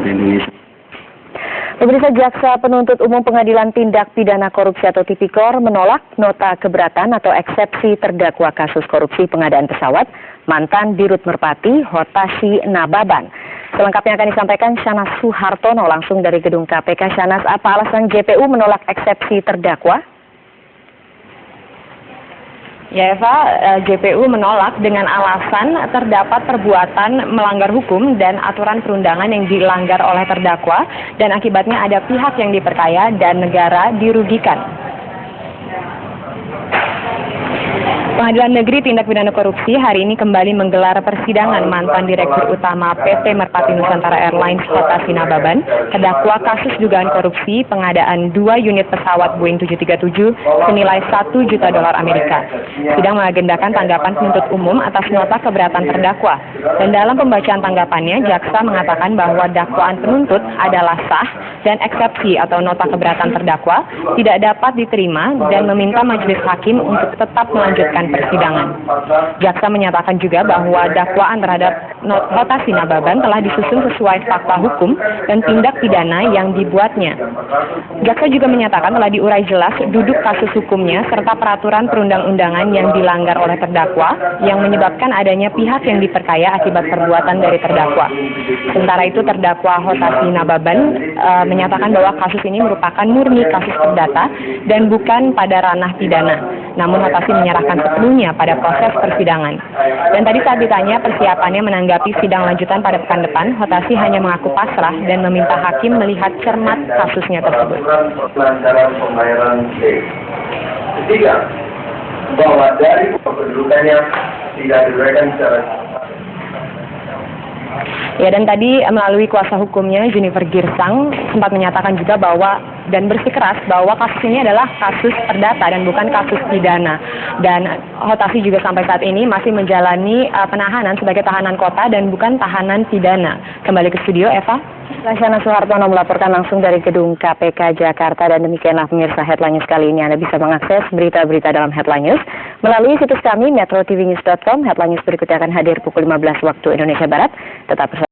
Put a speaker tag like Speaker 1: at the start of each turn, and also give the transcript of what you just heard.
Speaker 1: Indonesia.
Speaker 2: Pemirsa, Jaksa Penuntut Umum Pengadilan Tindak Pidana Korupsi atau Tipikor menolak nota keberatan atau eksepsi terdakwa kasus korupsi pengadaan pesawat mantan Dirut Merpati Hotashi Nababan. Selengkapnya akan disampaikan Shanas Suhartono langsung dari gedung KPK. Shanas, apa alasan JPU menolak eksepsi terdakwa?
Speaker 3: Ya Eva, JPU menolak dengan alasan terdapat perbuatan melanggar hukum dan aturan perundangan yang dilanggar oleh terdakwa dan akibatnya ada pihak yang diperkaya dan negara dirugikan. Pengadilan Negeri Tindak Pidana Korupsi hari ini kembali menggelar persidangan mantan Direktur Utama PT Merpati Nusantara Airlines Hotashi Nababan, terdakwa kasus dugaan korupsi pengadaan 2 unit pesawat Boeing 737 senilai $1 juta Amerika. Sidang mengagendakan tanggapan penuntut umum atas nota keberatan terdakwa. Dan dalam pembacaan tanggapannya, jaksa mengatakan bahwa dakwaan penuntut adalah sah dan eksepsi atau nota keberatan terdakwa tidak dapat diterima dan meminta majelis hakim untuk tetap melanjutkan persidangan. Jaksa menyatakan juga bahwa dakwaan terhadap Hotashi Nababan telah disusun sesuai fakta hukum dan tindak pidana yang dibuatnya. Jaksa juga menyatakan telah diurai jelas duduk kasus hukumnya serta peraturan perundang-undangan yang dilanggar oleh terdakwa yang menyebabkan adanya pihak yang diperkaya akibat perbuatan dari terdakwa. Sementara itu terdakwa Hotashi Nababan menyatakan bahwa kasus ini merupakan murni kasus perdata dan bukan pada ranah pidana. Namun Hotashi menyerahkan sepenuhnya pada proses persidangan. Dan tadi saat ditanya persiapannya menanggapi sidang lanjutan pada pekan depan, Hotashi hanya mengaku pasrah dan meminta hakim melihat cermat kasusnya tersebut.
Speaker 1: Pelanggaran pembayaran C. Ketiga, bahwa dari kependudukannya tidak diberikan secara
Speaker 3: Ya, dan tadi melalui kuasa hukumnya Junifer Girsang sempat menyatakan juga bahwa dan bersikeras bahwa kasus ini adalah kasus perdata dan bukan kasus pidana. Dan Hotashi juga sampai saat ini masih menjalani penahanan sebagai tahanan kota dan bukan tahanan pidana. Kembali ke studio, Eva.
Speaker 2: Shanas Suhartono melaporkan langsung dari gedung KPK Jakarta, dan demikianlah pemirsa Headline News kali ini. Anda bisa mengakses berita-berita dalam Headline News melalui situs kami metrotvnews.com. Headline News berikutnya akan hadir pukul 15 waktu Indonesia Barat. Tetap bersama